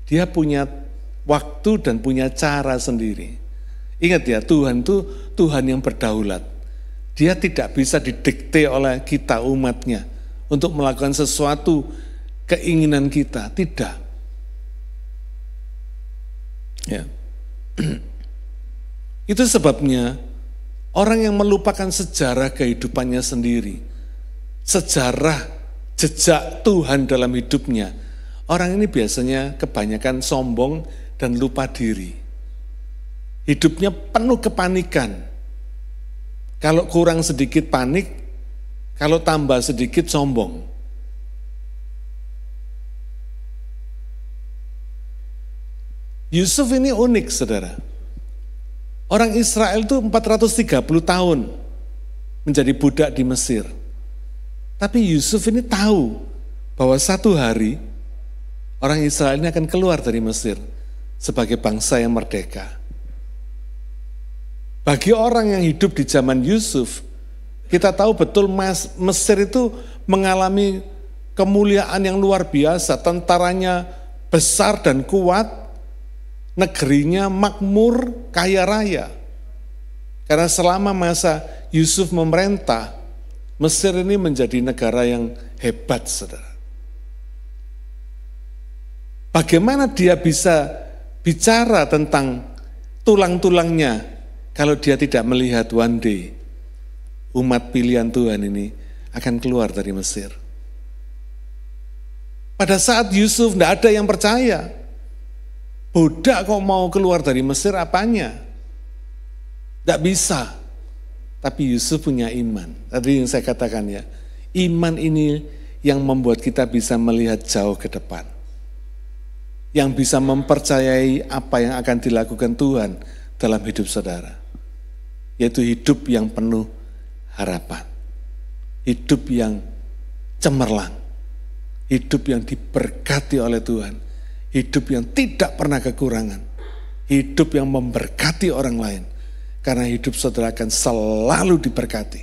dia punya waktu dan punya cara sendiri. Ingat ya, Tuhan itu Tuhan yang berdaulat. Dia tidak bisa didikte oleh kita umatnya untuk melakukan sesuatu keinginan kita, tidak. Ya. Itu sebabnya orang yang melupakan sejarah kehidupannya sendiri, sejarah jejak Tuhan dalam hidupnya, orang ini biasanya kebanyakan sombong dan lupa diri. Hidupnya penuh kepanikan. Kalau kurang sedikit panik, kalau tambah sedikit sombong. Yusuf ini unik, saudara. Orang Israel itu 430 tahun menjadi budak di Mesir. Tapi Yusuf ini tahu bahwa satu hari orang Israel ini akan keluar dari Mesir sebagai bangsa yang merdeka. Bagi orang yang hidup di zaman Yusuf, kita tahu betul Mesir itu mengalami kemuliaan yang luar biasa, tentaranya besar dan kuat, negerinya makmur, kaya raya. Karena selama masa Yusuf memerintah, Mesir ini menjadi negara yang hebat, saudara. Bagaimana dia bisa bicara tentang tulang-tulangnya kalau dia tidak melihat one day umat pilihan Tuhan ini akan keluar dari Mesir. Pada saat Yusuf tidak ada yang percaya. Budak kok mau keluar dari Mesir apanya? Tidak bisa. Tapi Yusuf punya iman. Tadi yang saya katakan ya, iman ini yang membuat kita bisa melihat jauh ke depan. Yang bisa mempercayai apa yang akan dilakukan Tuhan dalam hidup saudara. Yaitu hidup yang penuh harapan. Hidup yang cemerlang. Hidup yang diberkati oleh Tuhan. Hidup yang tidak pernah kekurangan. Hidup yang memberkati orang lain. Karena hidup saudara akan selalu diberkati.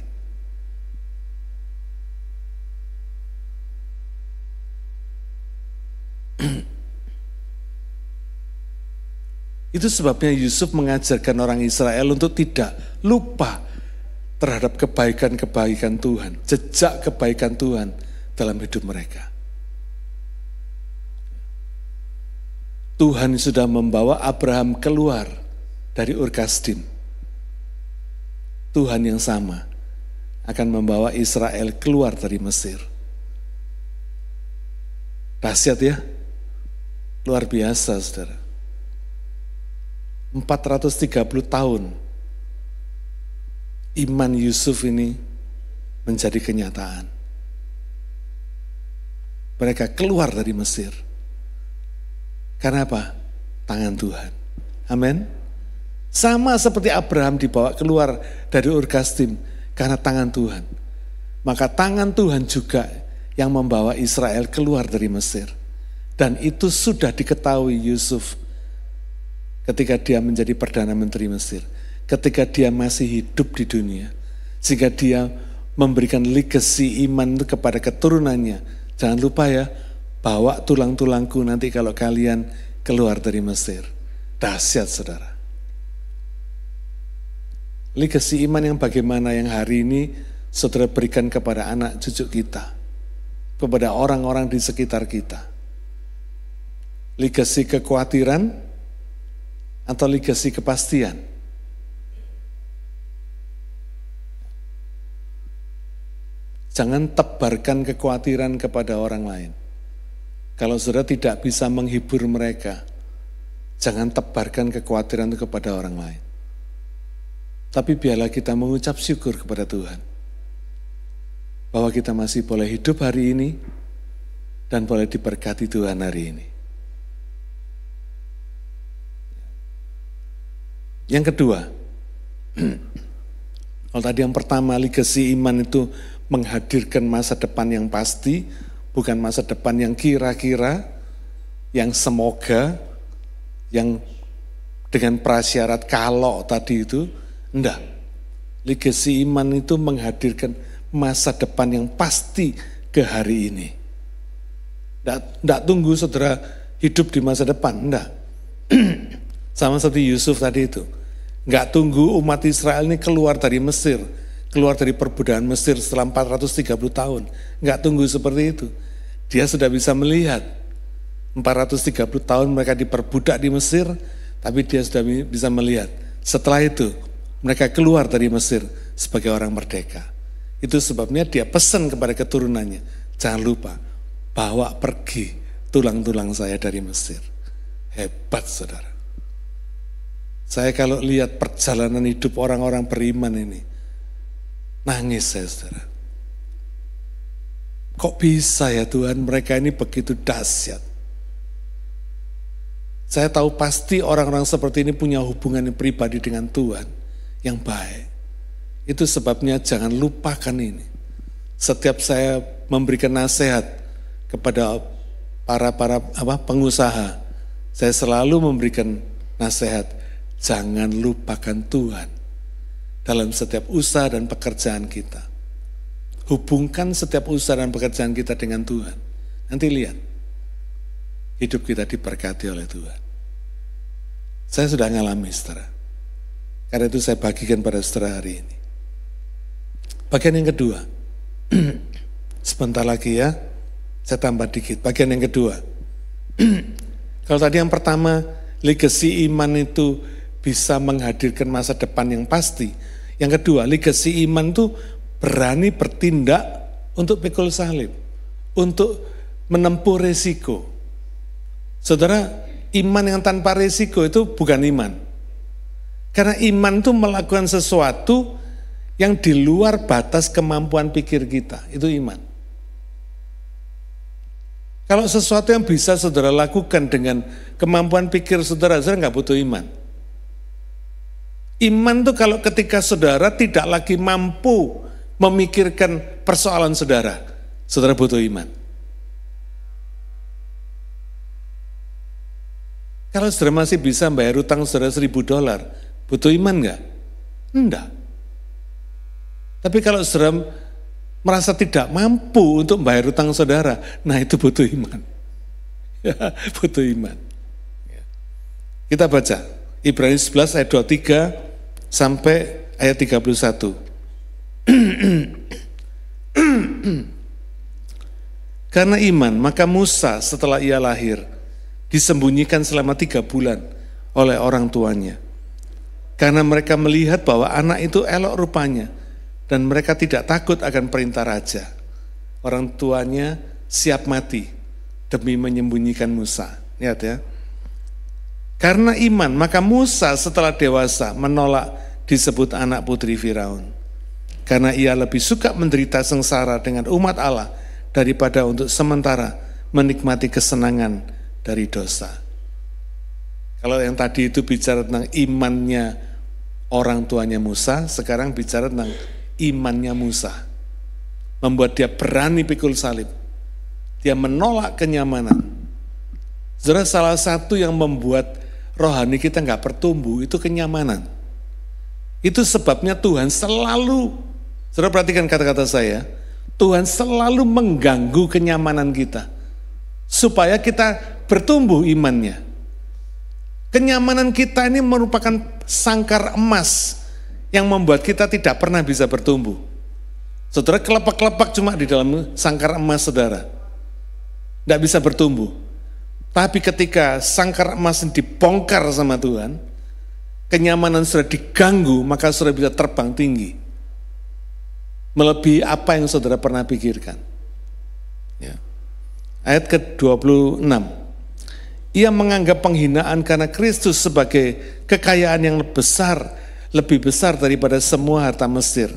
Itu sebabnya Yusuf mengajarkan orang Israel untuk tidak lupa terhadap kebaikan-kebaikan Tuhan. Jejak kebaikan Tuhan dalam hidup mereka. Tuhan sudah membawa Abraham keluar dari Ur Kasdim. Tuhan yang sama akan membawa Israel keluar dari Mesir. Dahsyat ya, luar biasa saudara. 430 tahun iman Yusuf ini menjadi kenyataan. Mereka keluar dari Mesir. Karena apa? Tangan Tuhan. Amin. Sama seperti Abraham dibawa keluar dari Ur Kasdim karena tangan Tuhan. Maka tangan Tuhan juga yang membawa Israel keluar dari Mesir. Dan itu sudah diketahui Yusuf ketika dia menjadi Perdana Menteri Mesir. Ketika dia masih hidup di dunia. Sehingga dia memberikan legacy iman itu kepada keturunannya. Jangan lupa ya, bawa tulang-tulangku nanti kalau kalian keluar dari Mesir. Dahsyat saudara. Legacy iman yang bagaimana yang hari ini saudara berikan kepada anak cucu kita. Kepada orang-orang di sekitar kita. Legacy kekhawatiran atau legacy kepastian. Jangan tebarkan kekhawatiran kepada orang lain. Kalau saudara tidak bisa menghibur mereka, jangan tebarkan kekhawatiran itu kepada orang lain. Tapi biarlah kita mengucap syukur kepada Tuhan. Bahwa kita masih boleh hidup hari ini, dan boleh diberkati Tuhan hari ini. Yang kedua, kalau tadi yang pertama, legacy iman itu menghadirkan masa depan yang pasti, bukan masa depan yang kira-kira, yang semoga, yang dengan prasyarat kalau tadi itu, enggak. Legacy iman itu menghadirkan masa depan yang pasti ke hari ini. Enggak tunggu saudara hidup di masa depan, enggak. Sama seperti Yusuf tadi itu. Enggak tunggu umat Israel ini keluar dari Mesir, keluar dari perbudakan Mesir setelah 430 tahun. Enggak tunggu seperti itu. Dia sudah bisa melihat 430 tahun mereka diperbudak di Mesir, Tapi dia sudah bisa melihat. Setelah itu mereka keluar dari Mesir sebagai orang merdeka. Itu sebabnya dia pesan kepada keturunannya, jangan lupa bawa pergi tulang-tulang saya dari Mesir. Hebat saudara. Saya kalau lihat perjalanan hidup orang-orang beriman ini, nangis saya saudara. Kok bisa ya Tuhan, mereka ini begitu dahsyat. Saya tahu pasti orang-orang seperti ini punya hubungan pribadi dengan Tuhan yang baik. Itu sebabnya jangan lupakan ini. Setiap saya memberikan nasihat kepada para pengusaha, saya selalu memberikan nasihat, jangan lupakan Tuhan dalam setiap usaha dan pekerjaan kita. Hubungkan setiap usaha dan pekerjaan kita dengan Tuhan. Nanti lihat, hidup kita diberkati oleh Tuhan. Saya sudah ngalami saudara. Karena itu saya bagikan pada saudara hari ini. Bagian yang kedua. Sebentar lagi ya, saya tambah dikit. Bagian yang kedua. Kalau tadi yang pertama, legacy iman itu bisa menghadirkan masa depan yang pasti. Yang kedua, legacy iman itu berani bertindak untuk pikul salib. Untuk menempuh resiko. Saudara, iman yang tanpa resiko itu bukan iman. Karena iman itu melakukan sesuatu yang di luar batas kemampuan pikir kita. Itu iman. Kalau sesuatu yang bisa saudara lakukan dengan kemampuan pikir saudara nggak butuh iman. Iman itu kalau ketika saudara tidak lagi mampu memikirkan persoalan saudara butuh iman. Kalau saudara masih bisa bayar utang saudara $1.000, butuh iman nggak? Enggak. Tapi kalau saudara merasa tidak mampu untuk bayar utang saudara, nah itu butuh iman. Butuh iman. Kita baca Ibrani 11 ayat 23 sampai ayat 31. Karena iman, maka Musa setelah ia lahir disembunyikan selama 3 bulan oleh orang tuanya. Karena mereka melihat bahwa anak itu elok rupanya dan mereka tidak takut akan perintah raja. Orang tuanya siap mati demi menyembunyikan Musa. Lihat ya. Karena iman, maka Musa setelah dewasa menolak disebut anak putri Firaun. Karena ia lebih suka menderita sengsara dengan umat Allah daripada untuk sementara menikmati kesenangan dari dosa. Kalau yang tadi itu bicara tentang imannya orang tuanya Musa, sekarang bicara tentang imannya Musa. Membuat dia berani pikul salib. Dia menolak kenyamanan. Saudara, salah satu yang membuat rohani kita nggak bertumbuh itu kenyamanan. Itu sebabnya Tuhan selalu, saudara perhatikan kata-kata saya, Tuhan selalu mengganggu kenyamanan kita. Supaya kita bertumbuh imannya. Kenyamanan kita ini merupakan sangkar emas yang membuat kita tidak pernah bisa bertumbuh. Saudara, kelepak-kelepak cuma di dalam sangkar emas saudara. Tidak bisa bertumbuh. Tapi ketika sangkar emas dibongkar sama Tuhan, kenyamanan sudah diganggu, maka saudara bisa terbang tinggi. Melebihi apa yang saudara pernah pikirkan. Ya. Ayat ke-26. Ia menganggap penghinaan karena Kristus sebagai kekayaan yang lebih besar daripada semua harta Mesir.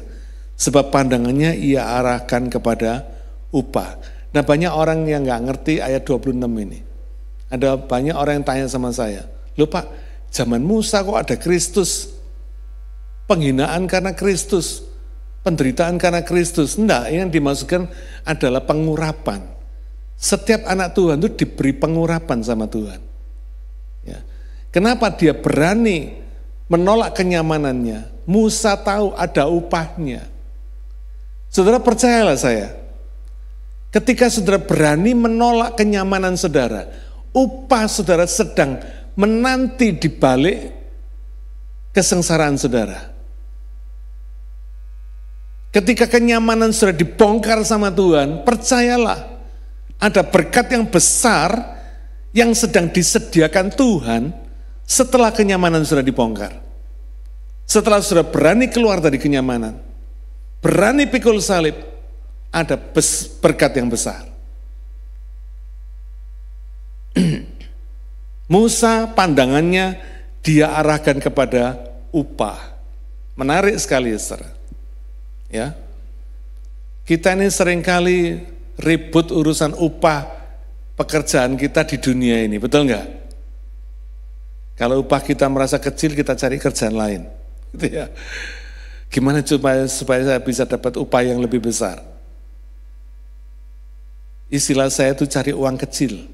Sebab pandangannya ia arahkan kepada upah. Nah, banyak orang yang nggak ngerti ayat 26 ini. Ada banyak orang yang tanya sama saya, loh Pak, zaman Musa kok ada Kristus? Penghinaan karena Kristus, penderitaan karena Kristus. Enggak, yang dimaksudkan adalah pengurapan. Setiap anak Tuhan itu diberi pengurapan sama Tuhan. Ya. Kenapa dia berani menolak kenyamanannya? Musa tahu ada upahnya. Saudara, percayalah saya, ketika saudara berani menolak kenyamanan saudara, upah saudara sedang menanti di balik kesengsaraan saudara. Ketika kenyamanan saudara dibongkar sama Tuhan, percayalah, ada berkat yang besar yang sedang disediakan Tuhan setelah kenyamanan sudah dibongkar, setelah sudah berani keluar dari kenyamanan, berani pikul salib, ada berkat yang besar. Musa pandangannya dia arahkan kepada upah. Menarik sekali, saudara. Ya, kita ini seringkali ribut urusan upah pekerjaan kita di dunia ini, betul nggak? Kalau upah kita merasa kecil, kita cari kerjaan lain. Gitu ya. Gimana supaya saya bisa dapat upah yang lebih besar? Istilah saya itu cari uang kecil.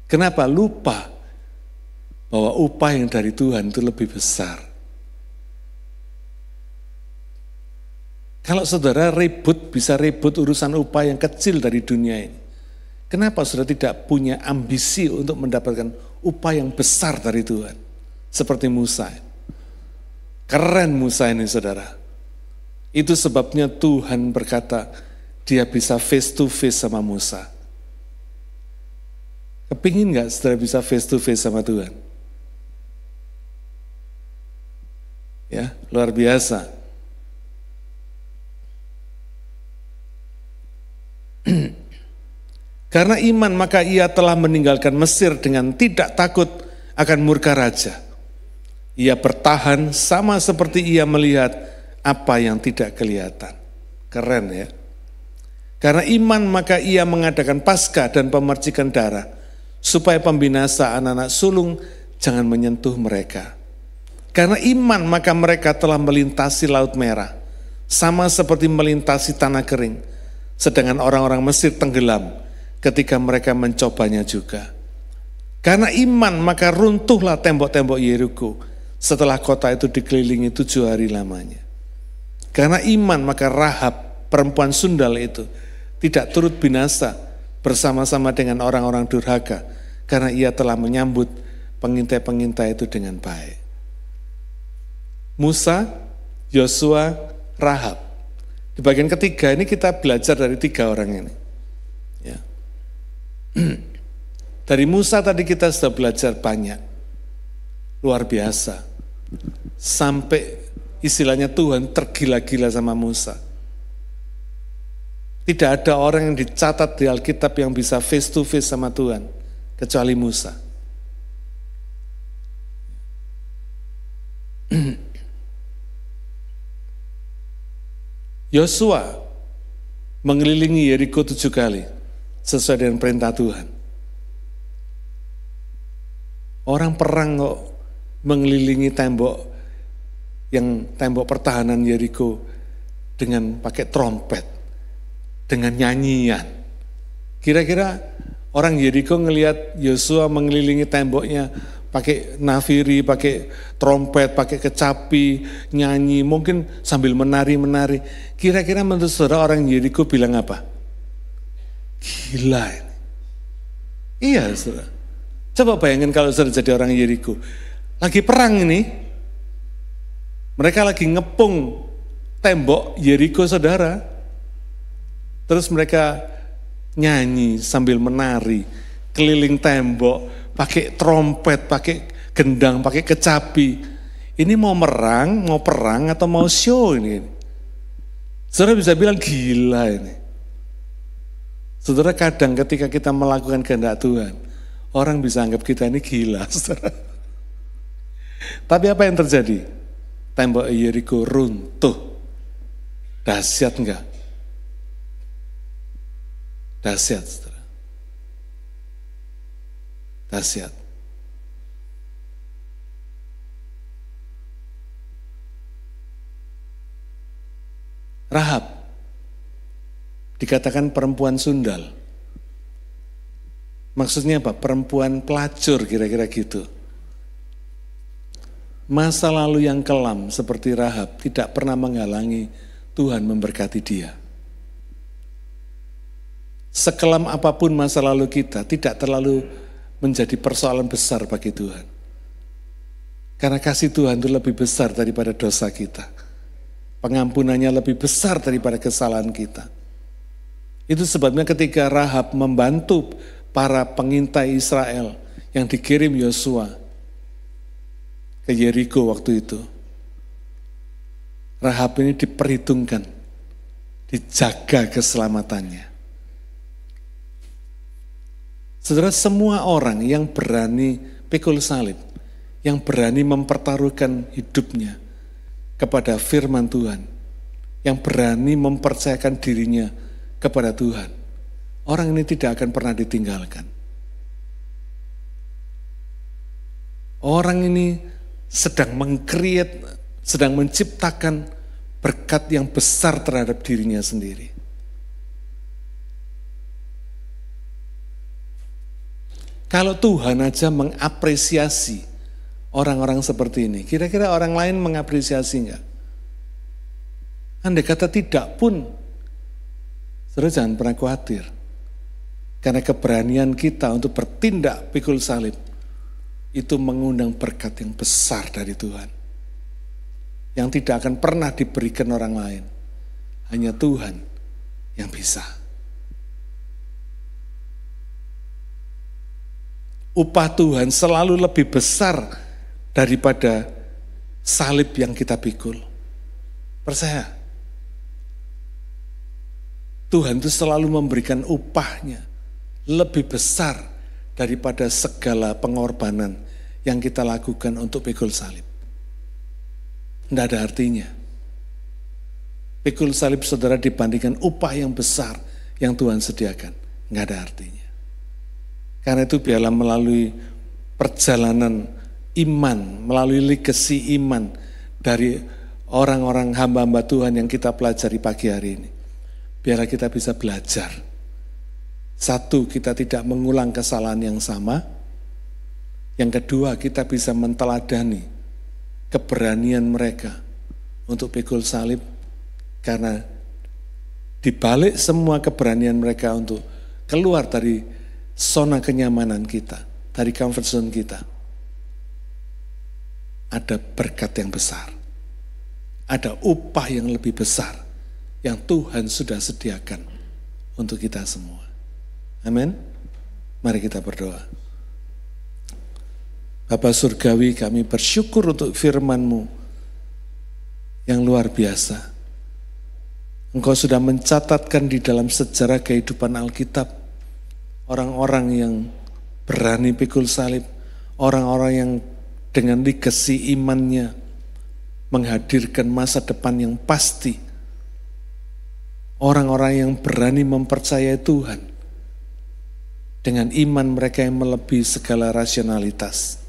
Kenapa? Lupa bahwa upah yang dari Tuhan itu lebih besar. Kalau saudara bisa ribut urusan upah yang kecil dari dunia ini, kenapa saudara tidak punya ambisi untuk mendapatkan upah yang besar dari Tuhan? Seperti Musa. Keren Musa ini, saudara. Itu sebabnya Tuhan berkata, dia bisa face to face sama Musa. Kepingin gak saudara bisa face to face sama Tuhan? Ya, luar biasa. Karena iman maka ia telah meninggalkan Mesir dengan tidak takut akan murka raja. Ia bertahan sama seperti ia melihat apa yang tidak kelihatan. Keren ya. Karena iman maka ia mengadakan Paskah dan pemercikan darah, supaya pembinasa anak-anak sulung jangan menyentuh mereka. Karena iman maka mereka telah melintasi Laut Merah, sama seperti melintasi tanah kering, sedangkan orang-orang Mesir tenggelam ketika mereka mencobanya juga. Karena iman maka runtuhlah tembok-tembok Yeriko setelah kota itu dikelilingi 7 hari lamanya. Karena iman maka Rahab, perempuan sundal itu, tidak turut binasa bersama-sama dengan orang-orang durhaka, karena ia telah menyambut pengintai-pengintai itu dengan baik. Musa, Yosua, Rahab. Di bagian ketiga ini kita belajar dari 3 orang ini. Ya. Dari Musa tadi kita sudah belajar banyak. Luar biasa. Sampai istilahnya Tuhan tergila-gila sama Musa. Tidak ada orang yang dicatat di Alkitab yang bisa face to face sama Tuhan, kecuali Musa. Yosua mengelilingi Yeriko 7 kali, sesuai dengan perintah Tuhan. Orang perang kok mengelilingi tembok pertahanan Yeriko dengan pakai trompet, dengan nyanyian. Kira-kira orang Yeriko ngelihat Yosua mengelilingi temboknya pakai nafiri, pakai trompet, pakai kecapi, nyanyi, mungkin sambil menari-menari. Kira-kira menurut saudara orang Yeriko bilang apa? Gila ini. Iya saudara. Coba bayangin kalau saudara jadi orang Yeriko. Lagi perang ini, mereka lagi ngepung tembok Yeriko saudara. Terus mereka nyanyi sambil menari, keliling tembok, pakai trompet, pakai gendang, pakai kecapi. Ini mau perang atau mau show ini? Saudara bisa bilang gila ini. Saudara, kadang ketika kita melakukan kehendak Tuhan, orang bisa anggap kita ini gila, saudara. Tapi apa yang terjadi? Tembok Yeriko runtuh. Dahsyat enggak? Dahsyat, saudara. Dahsyat. Rahab dikatakan perempuan sundal. Maksudnya apa? Perempuan pelacur, kira-kira gitu. Masa lalu yang kelam seperti Rahab tidak pernah menghalangi Tuhan memberkati dia. Sekelam apapun masa lalu kita, tidak terlalu menjadi persoalan besar bagi Tuhan. Karena kasih Tuhan itu lebih besar daripada dosa kita. Pengampunannya lebih besar daripada kesalahan kita. Itu sebabnya ketika Rahab membantu para pengintai Israel yang dikirim Yosua, ke Yeriko waktu itu. Rahab ini diperhitungkan, dijaga keselamatannya. Saudara, semua orang yang berani pikul salib, yang berani mempertaruhkan hidupnya kepada firman Tuhan, yang berani mempercayakan dirinya kepada Tuhan, orang ini tidak akan pernah ditinggalkan. Orang ini sedang sedang menciptakan berkat yang besar terhadap dirinya sendiri. Kalau Tuhan aja mengapresiasi orang-orang seperti ini, kira-kira orang lain mengapresiasi enggak? Andai kata tidak pun, saudara jangan pernah khawatir. Karena keberanian kita untuk bertindak pikul salib, itu mengundang berkat yang besar dari Tuhan. Yang tidak akan pernah diberikan orang lain. Hanya Tuhan yang bisa. Upah Tuhan selalu lebih besar daripada salib yang kita pikul. Percaya. Tuhan itu selalu memberikan upahnya lebih besar daripada segala pengorbanan yang kita lakukan untuk pikul salib. Tidak ada artinya. Pikul salib saudara dibandingkan upah yang besar yang Tuhan sediakan. Tidak ada artinya. Karena itu biarlah melalui perjalanan iman, melalui legasi iman dari orang-orang hamba-hamba Tuhan yang kita pelajari pagi hari ini. Biarlah kita bisa belajar. Satu, kita tidak mengulang kesalahan yang sama. Yang kedua, kita bisa menteladani keberanian mereka untuk pikul salib. Karena dibalik semua keberanian mereka untuk keluar dari zona kenyamanan kita, dari comfort zone kita, ada berkat yang besar. Ada upah yang lebih besar yang Tuhan sudah sediakan untuk kita semua. Amin. Mari kita berdoa. Bapa Surgawi, kami bersyukur untuk firman-Mu yang luar biasa. Engkau sudah mencatatkan di dalam sejarah kehidupan Alkitab orang-orang yang berani pikul salib, orang-orang yang dengan legasi imannya menghadirkan masa depan yang pasti, orang-orang yang berani mempercayai Tuhan dengan iman mereka yang melebihi segala rasionalitas.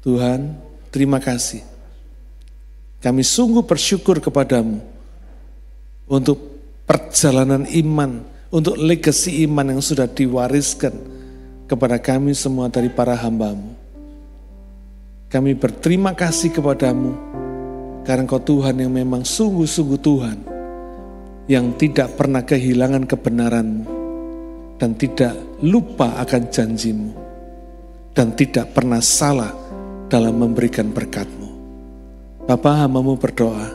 Tuhan, terima kasih. Kami sungguh bersyukur kepadamu untuk perjalanan iman, untuk legasi iman yang sudah diwariskan kepada kami semua dari para hamba-Mu. Kami berterima kasih kepadamu karena Engkau Tuhan yang memang sungguh-sungguh Tuhan, yang tidak pernah kehilangan kebenaran-Mu dan tidak lupa akan janji-Mu dan tidak pernah salah dalam memberikan berkat-Mu. Bapa, hamba-Mu berdoa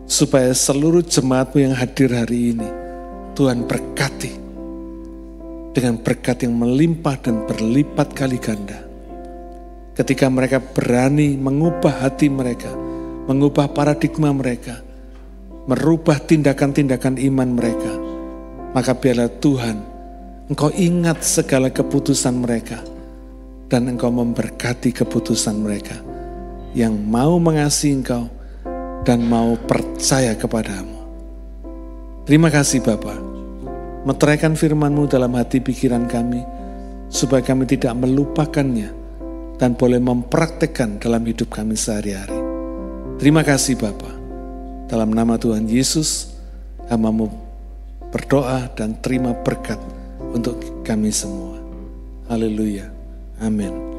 supaya seluruh jemaat-Mu yang hadir hari ini Tuhan berkati dengan berkat yang melimpah dan berlipat kali ganda. Ketika mereka berani mengubah hati mereka, mengubah paradigma mereka, merubah tindakan-tindakan iman mereka, maka biarlah Tuhan, Engkau ingat segala keputusan mereka dan Engkau memberkati keputusan mereka yang mau mengasihi Engkau dan mau percaya kepadamu. Terima kasih Bapa, meteraikan firman-Mu dalam hati pikiran kami, supaya kami tidak melupakannya dan boleh mempraktekkan dalam hidup kami sehari-hari. Terima kasih Bapa, dalam nama Tuhan Yesus, hamba-Mu berdoa dan terima berkat untuk kami semua. Haleluya, amin.